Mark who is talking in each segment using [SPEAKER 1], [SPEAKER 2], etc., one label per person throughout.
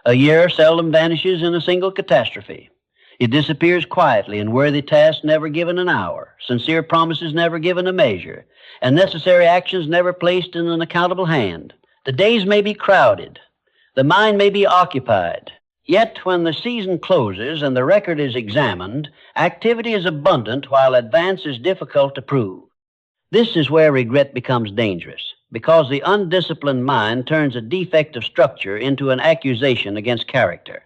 [SPEAKER 1] A year seldom vanishes in a single catastrophe. It disappears quietly in worthy tasks never given an hour, sincere promises never given a measure, and necessary actions never placed in an accountable hand. The days may be crowded, the mind may be occupied, yet when the season closes and the record is examined, activity is abundant while advance is difficult to prove. This is where regret becomes dangerous, because the undisciplined mind turns a defect of structure into an accusation against character.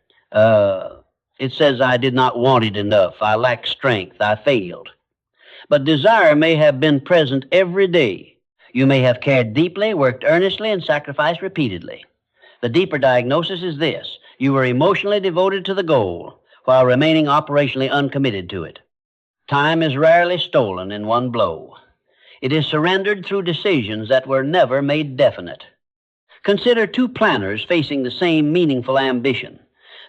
[SPEAKER 1] It says, I did not want it enough, I lacked strength, I failed. But desire may have been present every day. You may have cared deeply, worked earnestly, and sacrificed repeatedly. The deeper diagnosis is this: you were emotionally devoted to the goal while remaining operationally uncommitted to it. Time is rarely stolen in one blow. It is surrendered through decisions that were never made definite. Consider two planners facing the same meaningful ambition.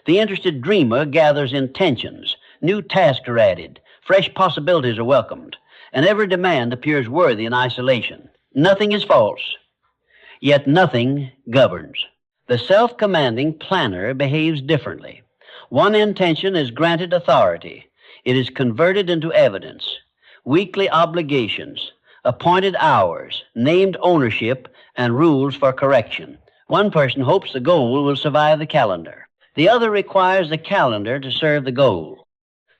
[SPEAKER 1] The interested dreamer gathers intentions, new tasks are added, fresh possibilities are welcomed, and every demand appears worthy in isolation. Nothing is false, yet nothing governs. The self-commanding planner behaves differently. One intention is granted authority. It is converted into evidence, weekly obligations, appointed hours, named ownership, and rules for correction. One person hopes the goal will survive the calendar. The other requires the calendar to serve the goal.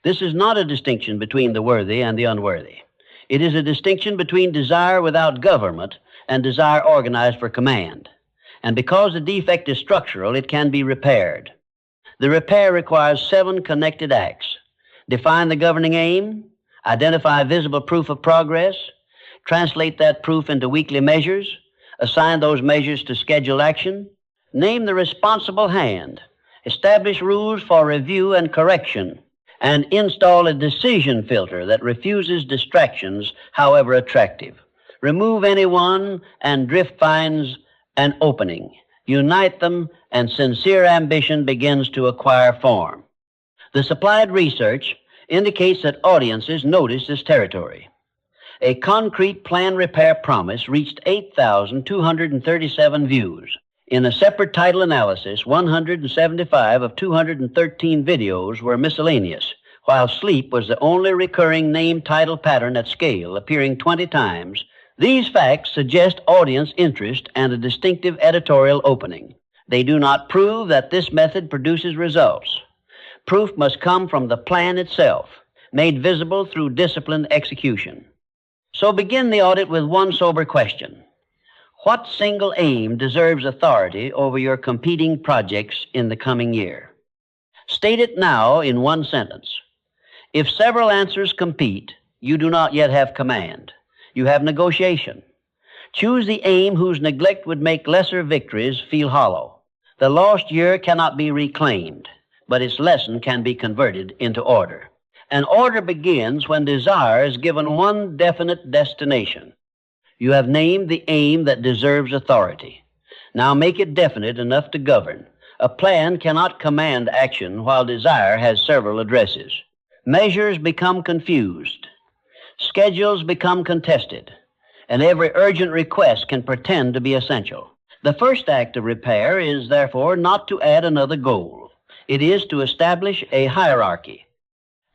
[SPEAKER 1] This is not a distinction between the worthy and the unworthy. It is a distinction between desire without government and desire organized for command. And because the defect is structural, it can be repaired. The repair requires 7 connected acts. Define the governing aim, identify visible proof of progress, translate that proof into weekly measures, assign those measures to scheduled action, name the responsible hand, establish rules for review and correction, and install a decision filter that refuses distractions, however attractive. Remove anyone, and drift finds an opening. Unite them, and sincere ambition begins to acquire form. The supplied research indicates that audiences notice this territory. A concrete plan repair promise reached 8,237 views. In a separate title analysis, 175 of 213 videos were miscellaneous, while sleep was the only recurring name-title pattern at scale, appearing 20 times. These facts suggest audience interest and a distinctive editorial opening. They do not prove that this method produces results. Proof must come from the plan itself, made visible through disciplined execution. So begin the audit with one sober question. What single aim deserves authority over your competing projects in the coming year? State it now in one sentence. If several answers compete, you do not yet have command. You have negotiation. Choose the aim whose neglect would make lesser victories feel hollow. The lost year cannot be reclaimed, but its lesson can be converted into order. And order begins when desire is given one definite destination. You have named the aim that deserves authority. Now make it definite enough to govern. A plan cannot command action while desire has several addresses. Measures become confused. Schedules become contested. And every urgent request can pretend to be essential. The first act of repair is, therefore, not to add another goal. It is to establish a hierarchy.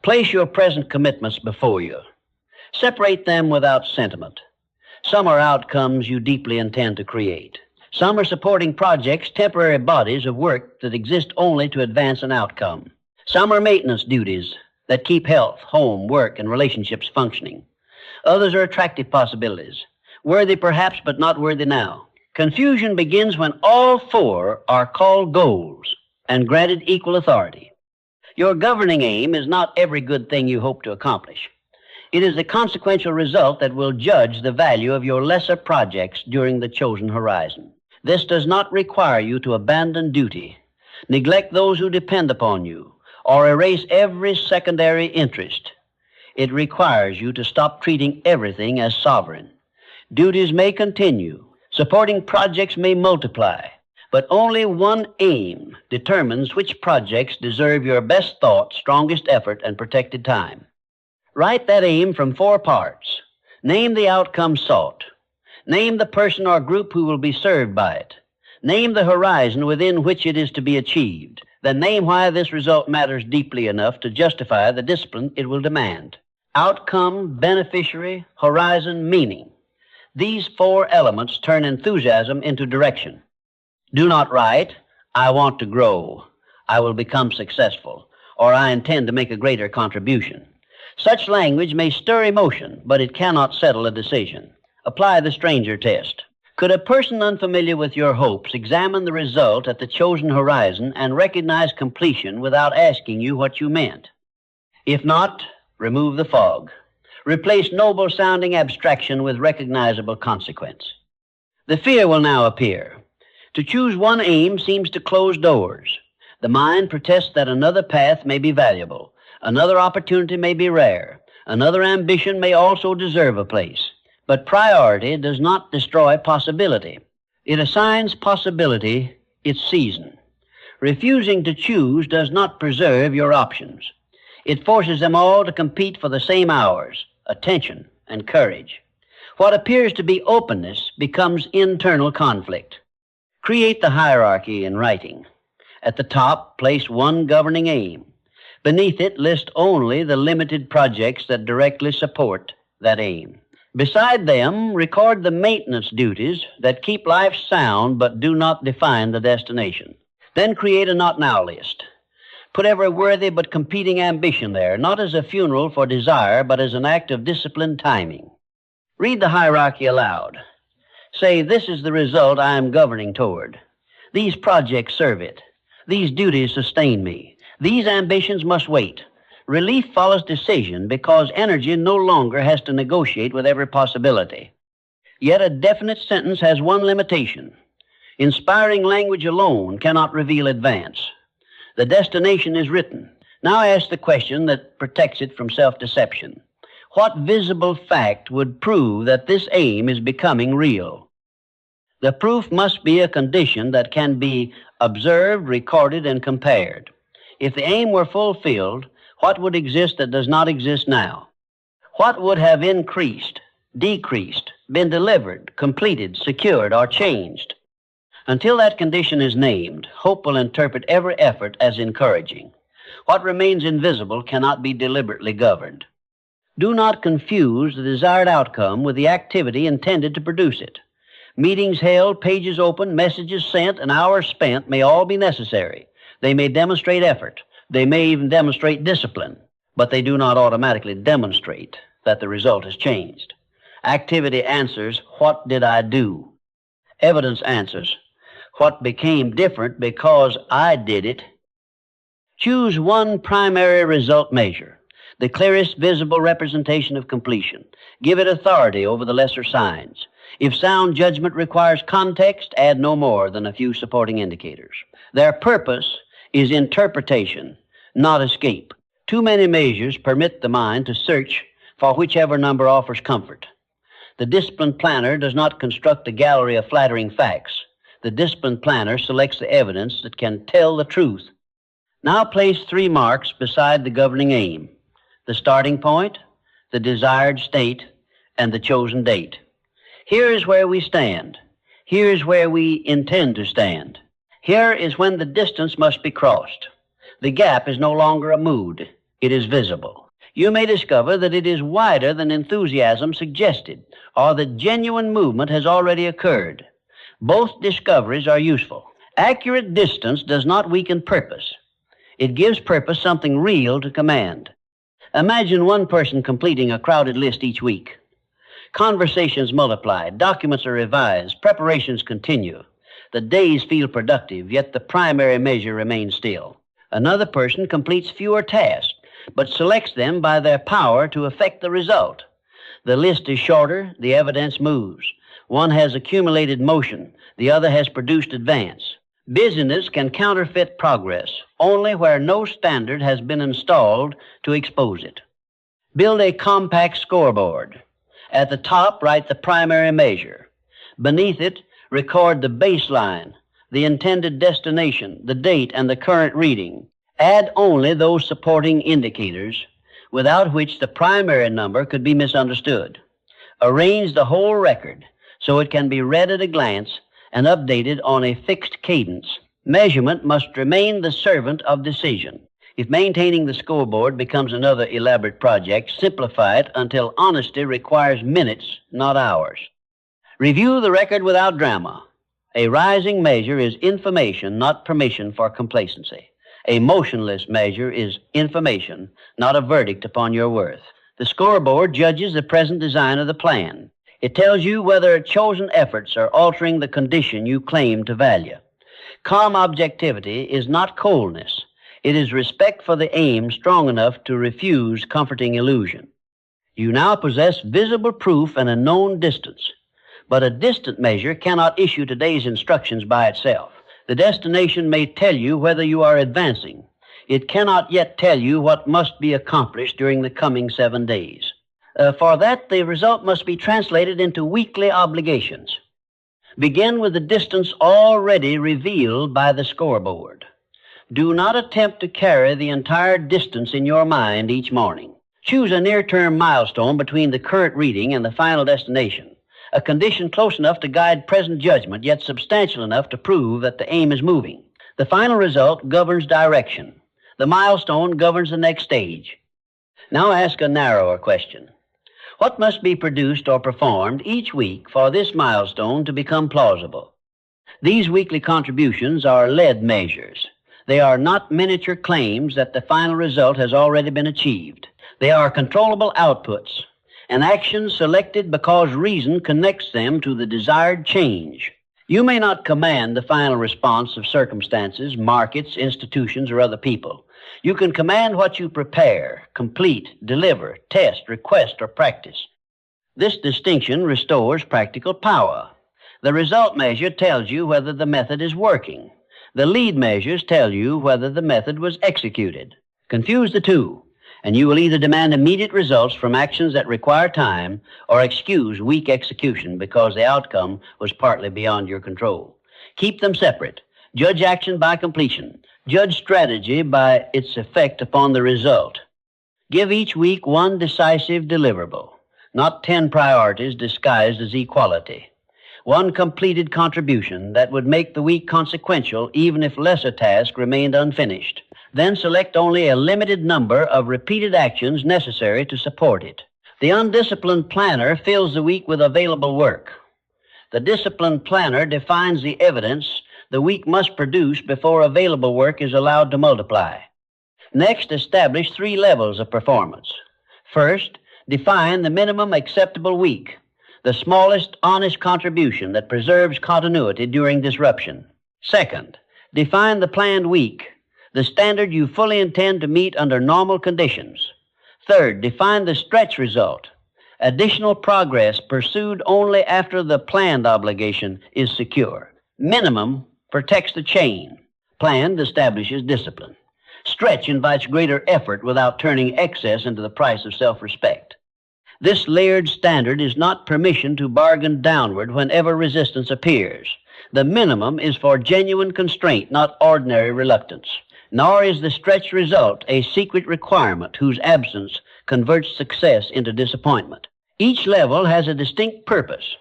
[SPEAKER 1] Place your present commitments before you. Separate them without sentiment. Some are outcomes you deeply intend to create. Some are supporting projects, temporary bodies of work that exist only to advance an outcome. Some are maintenance duties that keep health, home, work, and relationships functioning. Others are attractive possibilities, worthy perhaps, but not worthy now. Confusion begins when all 4 are called goals and granted equal authority. Your governing aim is not every good thing you hope to accomplish. It is the consequential result that will judge the value of your lesser projects during the chosen horizon. This does not require you to abandon duty, neglect those who depend upon you, or erase every secondary interest. It requires you to stop treating everything as sovereign. Duties may continue, supporting projects may multiply, but only one aim determines which projects deserve your best thought, strongest effort, and protected time. Write that aim from 4 parts. Name the outcome sought. Name the person or group who will be served by it. Name the horizon within which it is to be achieved. Then name why this result matters deeply enough to justify the discipline it will demand. Outcome, beneficiary, horizon, meaning. These four elements turn enthusiasm into direction. Do not write, "I want to grow," "I will become successful," or "I intend to make a greater contribution." Such language may stir emotion, but it cannot settle a decision. Apply the stranger test. Could a person unfamiliar with your hopes examine the result at the chosen horizon and recognize completion without asking you what you meant? If not, remove the fog. Replace noble-sounding abstraction with recognizable consequence. The fear will now appear. To choose one aim seems to close doors. The mind protests that another path may be valuable, another opportunity may be rare, another ambition may also deserve a place. But priority does not destroy possibility. It assigns possibility its season. Refusing to choose does not preserve your options. It forces them all to compete for the same hours, attention, and courage. What appears to be openness becomes internal conflict. Create the hierarchy in writing. At the top, place one governing aim. Beneath it, list only the limited projects that directly support that aim. Beside them, record the maintenance duties that keep life sound but do not define the destination. Then create a not now list. Put every worthy but competing ambition there, not as a funeral for desire, but as an act of disciplined timing. Read the hierarchy aloud. Say, "This is the result I am governing toward. These projects serve it. These duties sustain me. These ambitions must wait." Relief follows decision because energy no longer has to negotiate with every possibility. Yet a definite sentence has one limitation. Inspiring language alone cannot reveal advance. The destination is written. Now ask the question that protects it from self-deception. What visible fact would prove that this aim is becoming real? The proof must be a condition that can be observed, recorded, and compared. If the aim were fulfilled, what would exist that does not exist now? What would have increased, decreased, been delivered, completed, secured, or changed? Until that condition is named, hope will interpret every effort as encouraging. What remains invisible cannot be deliberately governed. Do not confuse the desired outcome with the activity intended to produce it. Meetings held, pages opened, messages sent, and hours spent may all be necessary. They may demonstrate effort. They may even demonstrate discipline, but they do not automatically demonstrate that the result has changed. Activity answers, "What did I do?" Evidence answers, "What became different because I did it?" Choose one primary result measure, the clearest visible representation of completion. Give it authority over the lesser signs. If sound judgment requires context, add no more than a few supporting indicators. Their purpose is interpretation, not escape. Too many measures permit the mind to search for whichever number offers comfort. The disciplined planner does not construct a gallery of flattering facts. The disciplined planner selects the evidence that can tell the truth. Now place 3 marks beside the governing aim: the starting point, the desired state, and the chosen date. Here is where we stand. Here is where we intend to stand. Here is when the distance must be crossed. The gap is no longer a mood. It is visible. You may discover that it is wider than enthusiasm suggested, or that genuine movement has already occurred. Both discoveries are useful. Accurate distance does not weaken purpose. It gives purpose something real to command. Imagine one person completing a crowded list each week. Conversations multiply, documents are revised, preparations continue. The days feel productive, yet the primary measure remains still. Another person completes fewer tasks, but selects them by their power to affect the result. The list is shorter, the evidence moves. One has accumulated motion, the other has produced advance. Busyness can counterfeit progress only where no standard has been installed to expose it. Build a compact scoreboard. At the top, write the primary measure. Beneath it, record the baseline, the intended destination, the date, and the current reading. Add only those supporting indicators without which the primary number could be misunderstood. Arrange the whole record so it can be read at a glance and updated on a fixed cadence. Measurement must remain the servant of decision. If maintaining the scoreboard becomes another elaborate project, simplify it until honesty requires minutes, not hours. Review the record without drama. A rising measure is information, not permission for complacency. A motionless measure is information, not a verdict upon your worth. The scoreboard judges the present design of the plan. It tells you whether chosen efforts are altering the condition you claim to value. Calm objectivity is not coldness. It is respect for the aim strong enough to refuse comforting illusion. You now possess visible proof and a known distance. But a distant measure cannot issue today's instructions by itself. The destination may tell you whether you are advancing. It cannot yet tell you what must be accomplished during the coming 7 days. For that, the result must be translated into weekly obligations. Begin with the distance already revealed by the scoreboard. Do not attempt to carry the entire distance in your mind each morning. Choose a near-term milestone between the current reading and the final destination, a condition close enough to guide present judgment, yet substantial enough to prove that the aim is moving. The final result governs direction. The milestone governs the next stage. Now ask a narrower question. What must be produced or performed each week for this milestone to become plausible? These weekly contributions are lead measures. They are not miniature claims that the final result has already been achieved. They are controllable outputs, an action selected because reason connects them to the desired change. You may not command the final response of circumstances, markets, institutions, or other people. You can command what you prepare, complete, deliver, test, request, or practice. This distinction restores practical power. The result measure tells you whether the method is working. The lead measures tell you whether the method was executed. Confuse the two, and you will either demand immediate results from actions that require time or excuse weak execution because the outcome was partly beyond your control. Keep them separate. Judge action by completion. Judge strategy by its effect upon the result. Give each week one decisive deliverable, not 10 priorities disguised as equality. One completed contribution that would make the week consequential even if lesser tasks remained unfinished. Then select only a limited number of repeated actions necessary to support it. The undisciplined planner fills the week with available work. The disciplined planner defines the evidence the week must produce before available work is allowed to multiply. Next, establish 3 levels of performance. First, define the minimum acceptable week, the smallest honest contribution that preserves continuity during disruption. Second, define the planned week, the standard you fully intend to meet under normal conditions. Third, define the stretch result, additional progress pursued only after the planned obligation is secure. Minimum protects the chain. Planned establishes discipline. Stretch invites greater effort without turning excess into the price of self-respect. This layered standard is not permission to bargain downward whenever resistance appears. The minimum is for genuine constraint, not ordinary reluctance. Nor is the stretch result a secret requirement whose absence converts success into disappointment. Each level has a distinct purpose.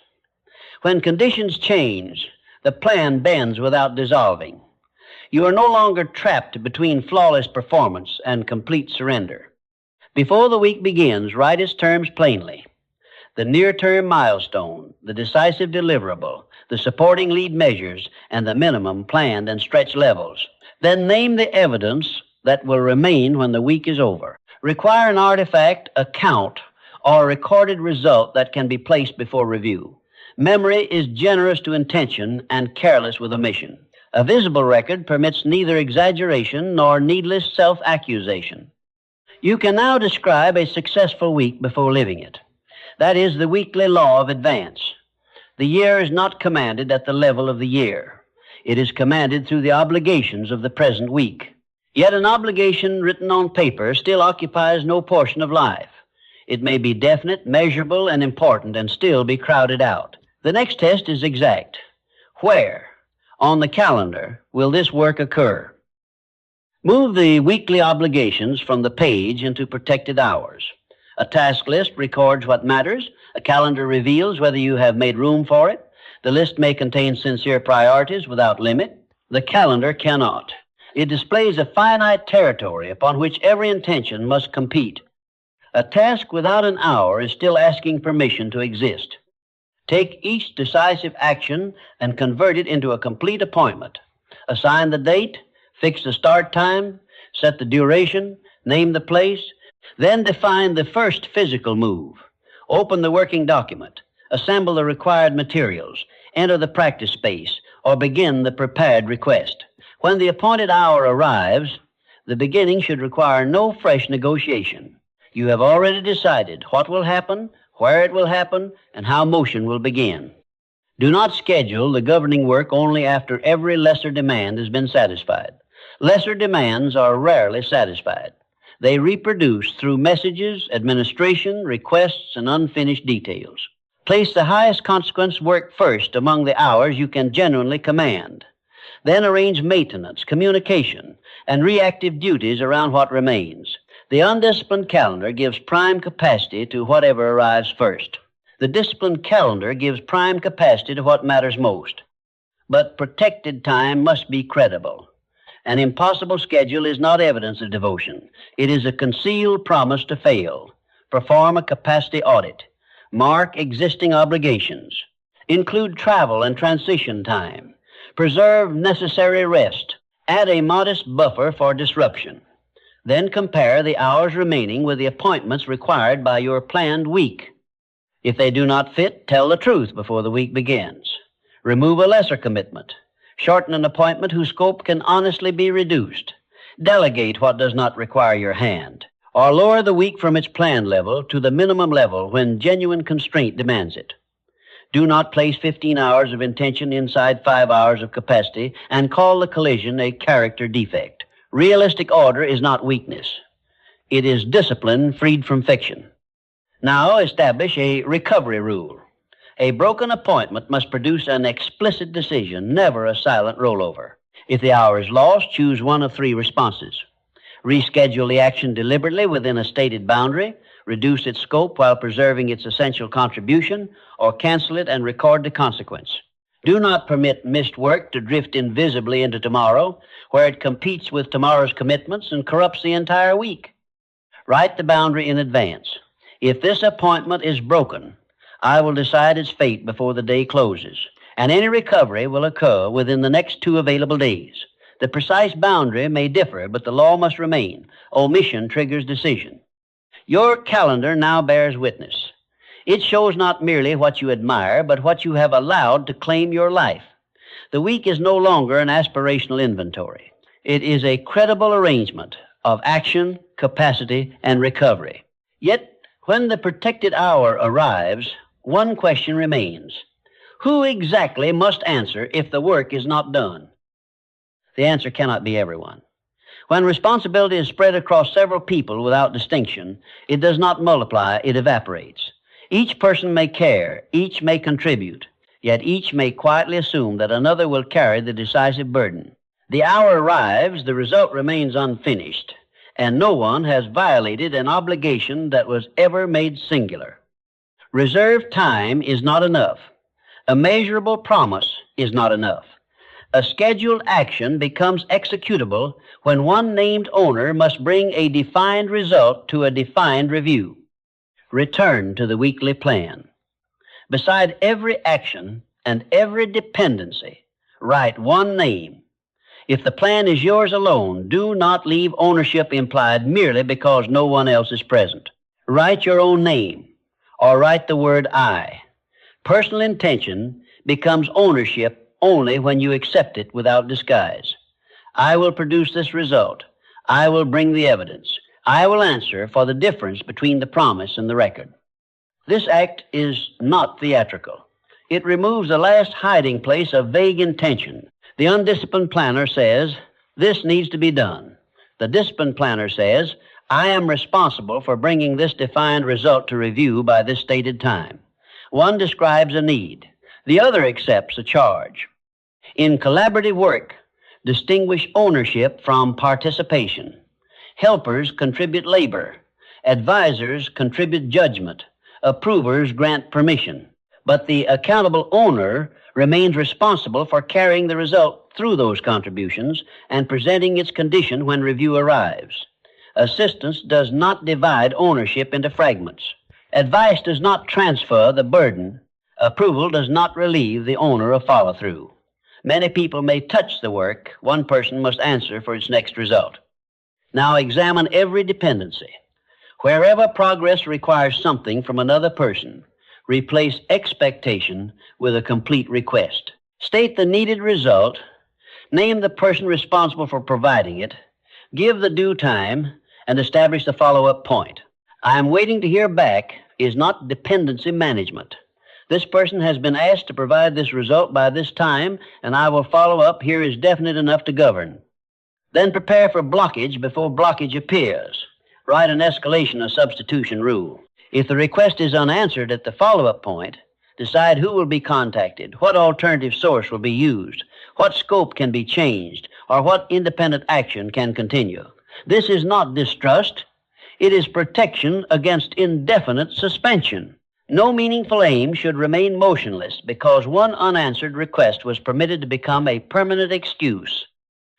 [SPEAKER 1] When conditions change, the plan bends without dissolving. You are no longer trapped between flawless performance and complete surrender. Before the week begins, write its terms plainly. The near-term milestone, the decisive deliverable, the supporting lead measures, and the minimum planned and stretch levels. Then name the evidence that will remain when the week is over. Require an artifact, a count, or a recorded result that can be placed before review. Memory is generous to intention and careless with omission. A visible record permits neither exaggeration nor needless self-accusation. You can now describe a successful week before living it. That is the weekly law of advance. The year is not commanded at the level of the year. It is commanded through the obligations of the present week. Yet an obligation written on paper still occupies no portion of life. It may be definite, measurable, and important and still be crowded out. The next test is exact. Where, on the calendar, will this work occur? Move the weekly obligations from the page into protected hours. A task list records what matters. A calendar reveals whether you have made room for it. The list may contain sincere priorities without limit. The calendar cannot. It displays a finite territory upon which every intention must compete. A task without an hour is still asking permission to exist. Take each decisive action and convert it into a complete appointment. Assign the date, fix the start time, set the duration, name the place, then define the first physical move. Open the working document, assemble the required materials, enter the practice space, or begin the prepared request. When the appointed hour arrives, the beginning should require no fresh negotiation. You have already decided what will happen, where it will happen, and how motion will begin. Do not schedule the governing work only after every lesser demand has been satisfied. Lesser demands are rarely satisfied. They reproduce through messages, administration, requests, and unfinished details. Place the highest consequence work first among the hours you can genuinely command. Then arrange maintenance, communication, and reactive duties around what remains. The undisciplined calendar gives prime capacity to whatever arrives first. The disciplined calendar gives prime capacity to what matters most. But protected time must be credible. An impossible schedule is not evidence of devotion. It is a concealed promise to fail. Perform a capacity audit. Mark existing obligations. Include travel and transition time. Preserve necessary rest. Add a modest buffer for disruption. Then compare the hours remaining with the appointments required by your planned week. If they do not fit, tell the truth before the week begins. Remove a lesser commitment. Shorten an appointment whose scope can honestly be reduced. Delegate what does not require your hand. Or lower the week from its planned level to the minimum level when genuine constraint demands it. Do not place 15 hours of intention inside 5 hours of capacity and call the collision a character defect. Realistic order is not weakness. It is discipline freed from fiction. Now establish a recovery rule. A broken appointment must produce an explicit decision, never a silent rollover. If the hour is lost, choose one of 3 responses. Reschedule the action deliberately within a stated boundary, reduce its scope while preserving its essential contribution, or cancel it and record the consequence. Do not permit missed work to drift invisibly into tomorrow, where it competes with tomorrow's commitments and corrupts the entire week. Write the boundary in advance. If this appointment is broken, I will decide its fate before the day closes, and any recovery will occur within the next 2 available days. The precise boundary may differ, but the law must remain. Omission triggers decision. Your calendar now bears witness. It shows not merely what you admire, but what you have allowed to claim your life. The week is no longer an aspirational inventory. It is a credible arrangement of action, capacity, and recovery. Yet, when the protected hour arrives, one question remains. Who exactly must answer if the work is not done? The answer cannot be everyone. When responsibility is spread across several people without distinction, it does not multiply, it evaporates. Each person may care, each may contribute, yet each may quietly assume that another will carry the decisive burden. The hour arrives, the result remains unfinished, and no one has violated an obligation that was ever made singular. Reserved time is not enough. A measurable promise is not enough. A scheduled action becomes executable when one named owner must bring a defined result to a defined review. Return to the weekly plan. Beside every action and every dependency, write one name. If the plan is yours alone, do not leave ownership implied merely because no one else is present. Write your own name, or write the word I. Personal intention becomes ownership only when you accept it without disguise. I will produce this result. I will bring the evidence. I will answer for the difference between the promise and the record. This act is not theatrical. It removes the last hiding place of vague intention. The undisciplined planner says, this needs to be done. The disciplined planner says, I am responsible for bringing this defined result to review by this stated time. One describes a need. The other accepts a charge. In collaborative work, distinguish ownership from participation. Helpers contribute labor. Advisors contribute judgment. Approvers grant permission. but the accountable owner remains responsible for carrying the result through those contributions and presenting its condition when review arrives. Assistance does not divide ownership into fragments. Advice does not transfer the burden. Approval does not relieve the owner of follow-through. Many people may touch the work. One person must answer for its next result. Now examine every dependency. Wherever progress requires something from another person, replace expectation with a complete request. State the needed result, name the person responsible for providing it, give the due time, and establish the follow-up point. I am waiting to hear back is not dependency management. This person has been asked to provide this result by this time, and I will follow up here is definite enough to govern. Then prepare for blockage before blockage appears. Write an escalation or substitution rule. If the request is unanswered at the follow-up point, decide who will be contacted, what alternative source will be used, what scope can be changed, or what independent action can continue. This is not distrust. It is protection against indefinite suspension. No meaningful aim should remain motionless because one unanswered request was permitted to become a permanent excuse.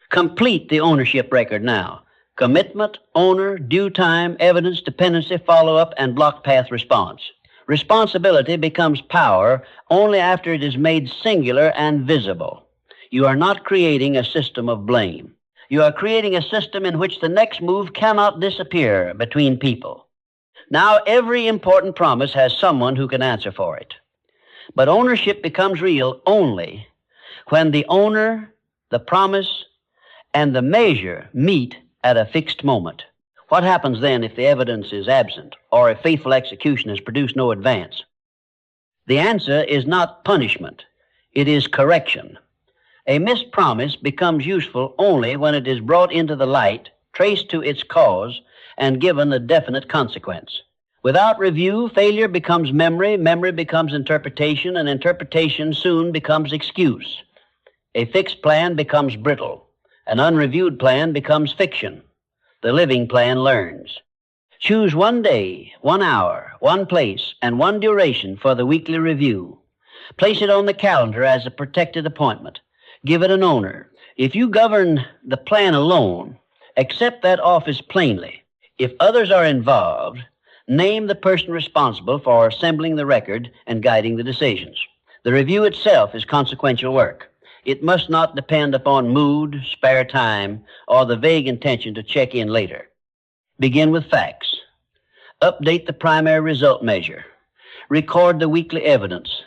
[SPEAKER 1] Complete the ownership record now. Commitment, owner, due time, evidence, dependency, follow-up, and block path response. Responsibility becomes power only after it is made singular and visible. You are not creating a system of blame. You are creating a system in which the next move cannot disappear between people. Now every important promise has someone who can answer for it. But ownership becomes real only when the owner, the promise, and the measure meet at a fixed moment. What happens then if the evidence is absent or if faithful execution has produced no advance? The answer is not punishment. It is correction. A missed promise becomes useful only when it is brought into the light, traced to its cause, and given a definite consequence. Without review, failure becomes memory, memory becomes interpretation, and interpretation soon becomes excuse. A fixed plan becomes brittle. An unreviewed plan becomes fiction. The living plan learns. Choose one day, 1 hour, one place, and one duration for the weekly review. Place it on the calendar as a protected appointment. Give it an owner. If you govern the plan alone, accept that office plainly. If others are involved, name the person responsible for assembling the record and guiding the decisions. The review itself is consequential work. It must not depend upon mood, spare time, or the vague intention to check in later. Begin with facts. Update the primary result measure. Record the weekly evidence.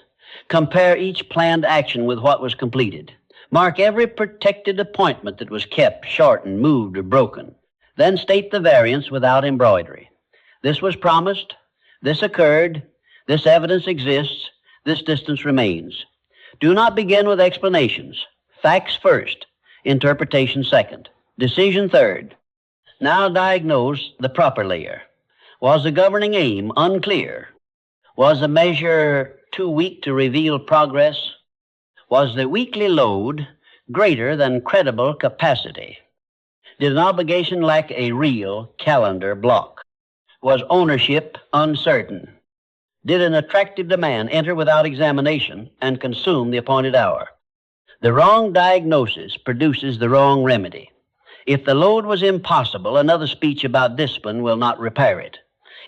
[SPEAKER 1] Compare each planned action with what was completed. Mark every protected appointment that was kept, shortened, moved, or broken. Then state the variance without embroidery. This was promised, this occurred, this evidence exists, this distance remains. Do not begin with explanations. Facts first, interpretation second, decision third. Now diagnose the proper layer. Was the governing aim unclear? Was the measure too weak to reveal progress? Was the weekly load greater than credible capacity? Did an obligation lack a real calendar block? Was ownership uncertain? Did an attractive demand enter without examination and consume the appointed hour? The wrong diagnosis produces the wrong remedy. If the load was impossible, another speech about discipline will not repair it.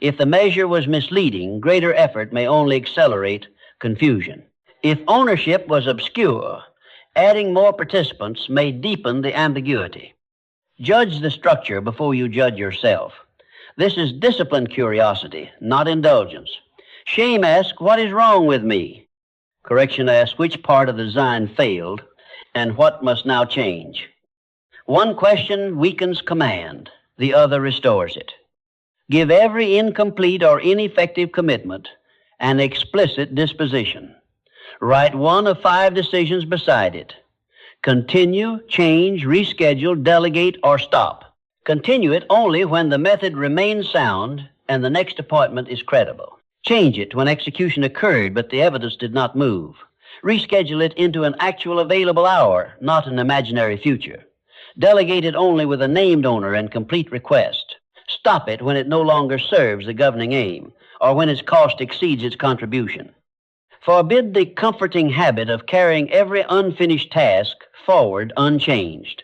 [SPEAKER 1] If the measure was misleading, greater effort may only accelerate confusion. If ownership was obscure, adding more participants may deepen the ambiguity. Judge the structure before you judge yourself. This is disciplined curiosity, not indulgence. Shame asks, what is wrong with me? Correction asks, which part of the design failed and what must now change? One question weakens command, the other restores it. Give every incomplete or ineffective commitment an explicit disposition. Write 1 of 5 decisions beside it. Continue, change, reschedule, delegate, or stop. Continue it only when the method remains sound and the next appointment is credible. Change it when execution occurred, but the evidence did not move. Reschedule it into an actual available hour, not an imaginary future. Delegate it only with a named owner and complete request. Stop it when it no longer serves the governing aim, or when its cost exceeds its contribution. Forbid the comforting habit of carrying every unfinished task forward unchanged.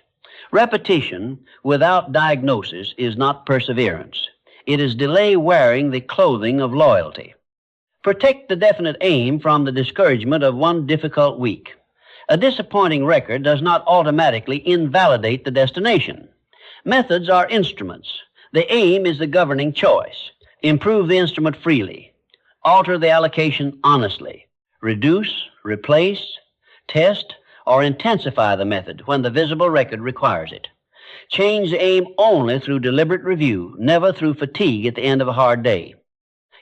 [SPEAKER 1] Repetition without diagnosis is not perseverance. It is delay wearing the clothing of loyalty. Protect the definite aim from the discouragement of one difficult week. A disappointing record does not automatically invalidate the destination. Methods are instruments. The aim is the governing choice. Improve the instrument freely. Alter the allocation honestly. Reduce, replace, test, or intensify the method when the visible record requires it. Change the aim only through deliberate review, never through fatigue at the end of a hard day.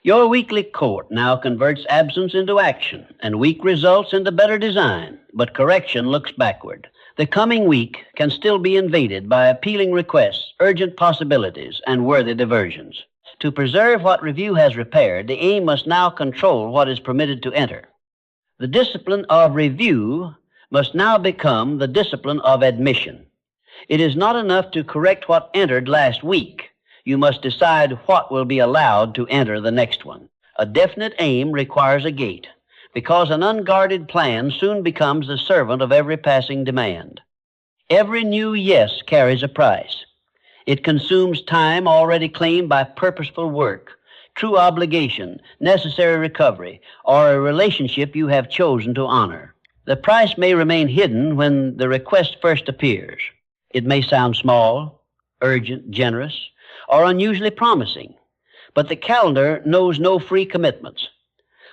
[SPEAKER 1] Your weekly court now converts absence into action and weak results into better design, but correction looks backward. The coming week can still be invaded by appealing requests, urgent possibilities, and worthy diversions. To preserve what review has repaired, the aim must now control what is permitted to enter. The discipline of review must now become the discipline of admission. It is not enough to correct what entered last week. You must decide what will be allowed to enter the next one. A definite aim requires a gate, because an unguarded plan soon becomes the servant of every passing demand. Every new yes carries a price. It consumes time already claimed by purposeful work, true obligation, necessary recovery, or a relationship you have chosen to honor. The price may remain hidden when the request first appears. It may sound small, urgent, generous, or unusually promising, but the calendar knows no free commitments.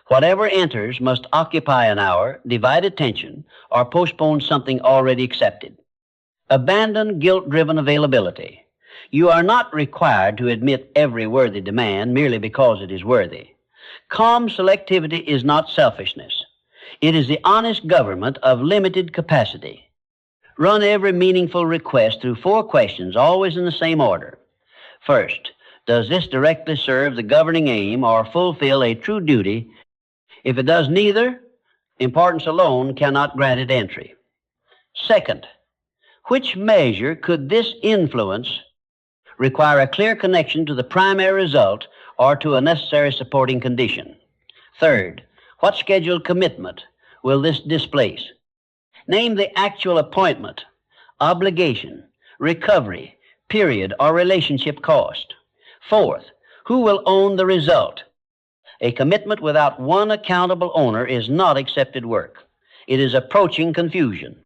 [SPEAKER 1] Whatever enters must occupy an hour, divide attention, or postpone something already accepted. Abandon guilt-driven availability. You are not required to admit every worthy demand merely because it is worthy. Calm selectivity is not selfishness. It is the honest government of limited capacity. Run every meaningful request through 4 questions, always in the same order. First, does this directly serve the governing aim or fulfill a true duty? If it does neither, importance alone cannot grant it entry. Second, which measure could this influence require a clear connection to the primary result or to a necessary supporting condition? Third, what scheduled commitment will this displace? Name the actual appointment, obligation, recovery, period, or relationship cost. Fourth, who will own the result? A commitment without one accountable owner is not accepted work. It is approaching confusion.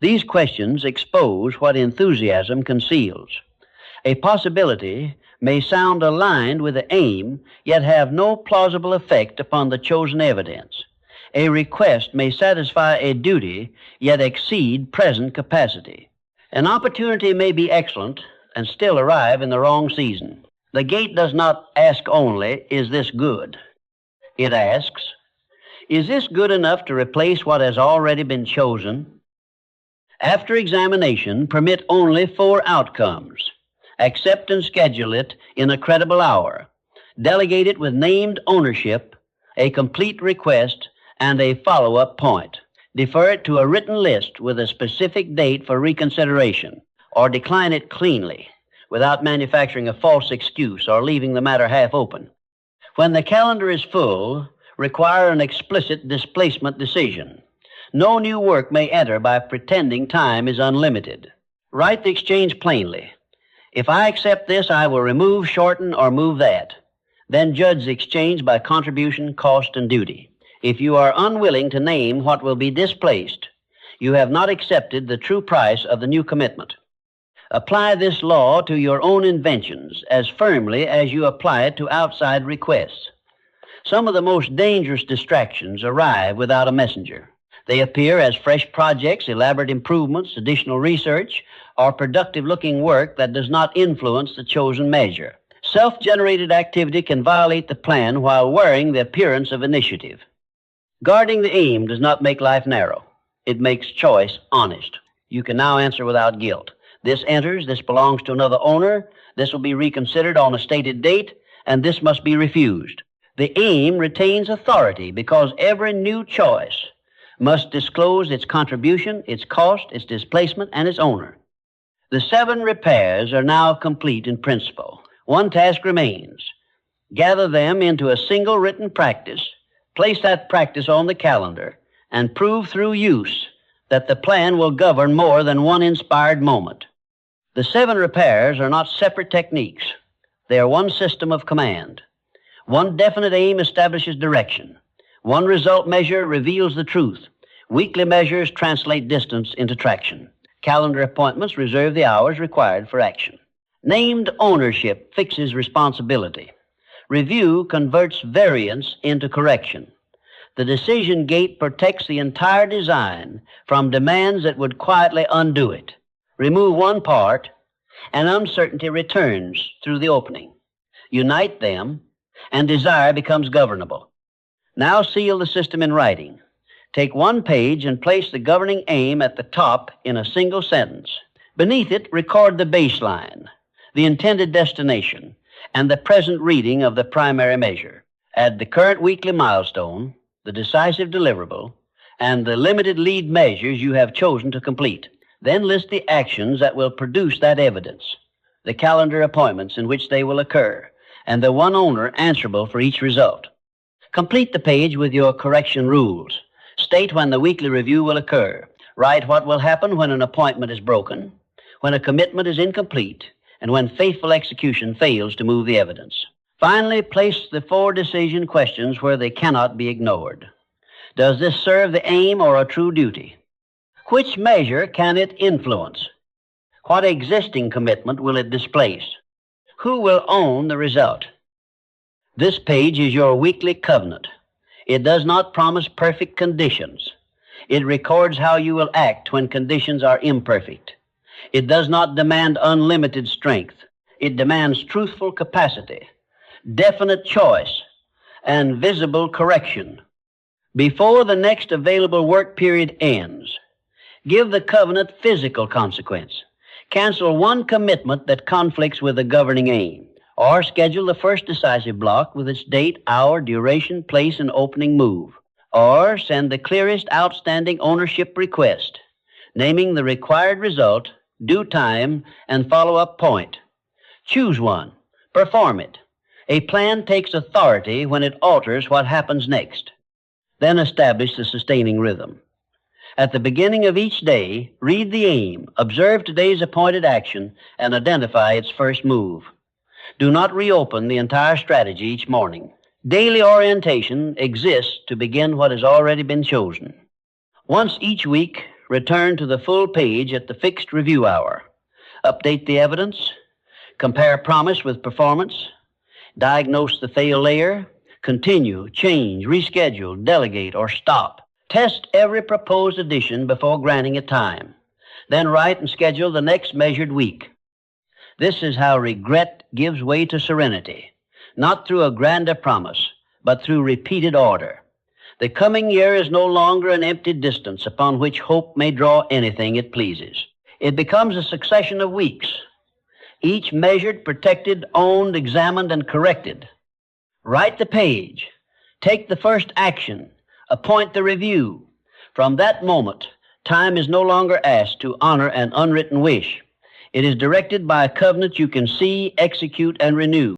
[SPEAKER 1] These questions expose what enthusiasm conceals. A possibility may sound aligned with the aim, yet have no plausible effect upon the chosen evidence. A request may satisfy a duty, yet exceed present capacity. An opportunity may be excellent and still arrive in the wrong season. The gate does not ask only, is this good? It asks, is this good enough to replace what has already been chosen? After examination, permit only 4 outcomes. Accept and schedule it in a credible hour. Delegate it with named ownership, a complete request, and a follow-up point. Defer it to a written list with a specific date for reconsideration, or decline it cleanly, without manufacturing a false excuse or leaving the matter half open. When the calendar is full, require an explicit displacement decision. No new work may enter by pretending time is unlimited. Write the exchange plainly. If I accept this, I will remove, shorten, or move that. Then judge the exchange by contribution, cost, and duty. If you are unwilling to name what will be displaced, you have not accepted the true price of the new commitment. Apply this law to your own inventions as firmly as you apply it to outside requests. Some of the most dangerous distractions arrive without a messenger. They appear as fresh projects, elaborate improvements, additional research, or productive-looking work that does not influence the chosen measure. Self-generated activity can violate the plan while wearing the appearance of initiative. Guarding the aim does not make life narrow. It makes choice honest. You can now answer without guilt. This enters, this belongs to another owner, this will be reconsidered on a stated date, and this must be refused. The aim retains authority because every new choice must disclose its contribution, its cost, its displacement, and its owner. The 7 repairs are now complete in principle. One task remains. Gather them into a single written practice, Place that practice on the calendar and prove through use that the plan will govern more than one inspired moment. The 7 repairs are not separate techniques. They are one system of command. One definite aim establishes direction. One result measure reveals the truth. Weekly measures translate distance into traction. Calendar appointments reserve the hours required for action. Named ownership fixes responsibility. Review converts variance into correction. The decision gate protects the entire design from demands that would quietly undo it. Remove one part, and uncertainty returns through the opening. Unite them, and desire becomes governable. Now seal the system in writing. Take one page and place the governing aim at the top in a single sentence. Beneath it, record the baseline, the intended destination, and the present reading of the primary measure. Add the current weekly milestone, the decisive deliverable, and the limited lead measures you have chosen to complete. Then list the actions that will produce that evidence, the calendar appointments in which they will occur, and the one owner answerable for each result. Complete the page with your correction rules. State when the weekly review will occur. Write what will happen when an appointment is broken, when a commitment is incomplete, and when faithful execution fails to move the evidence. Finally, place the 4 decision questions where they cannot be ignored. Does this serve the aim or a true duty? Which measure can it influence? What existing commitment will it displace? Who will own the result? This page is your weekly covenant. It does not promise perfect conditions. It records how you will act when conditions are imperfect. It does not demand unlimited strength. It demands truthful capacity, definite choice, and visible correction. Before the next available work period ends, give the covenant physical consequence. Cancel one commitment that conflicts with the governing aim, or schedule the first decisive block with its date, hour, duration, place, and opening move, or send the clearest outstanding ownership request, naming the required result, due time, and follow-up point. Choose one. Perform it. A plan takes authority when it alters what happens next. Then establish the sustaining rhythm. At the beginning of each day, read the aim, observe today's appointed action, and identify its first move. Do not reopen the entire strategy each morning. Daily orientation exists to begin what has already been chosen. Once each week, return to the full page at the fixed review hour. Update the evidence, compare promise with performance, diagnose the fail layer, continue, change, reschedule, delegate, or stop. Test every proposed addition before granting it time. Then write and schedule the next measured week. This is how regret gives way to serenity, not through a grander promise, but through repeated order. The coming year is no longer an empty distance upon which hope may draw anything it pleases. It becomes a succession of weeks, each measured, protected, owned, examined, and corrected. Write the page. Take the first action. Appoint the review. From that moment, time is no longer asked to honor an unwritten wish. It is directed by a covenant you can see, execute, and renew.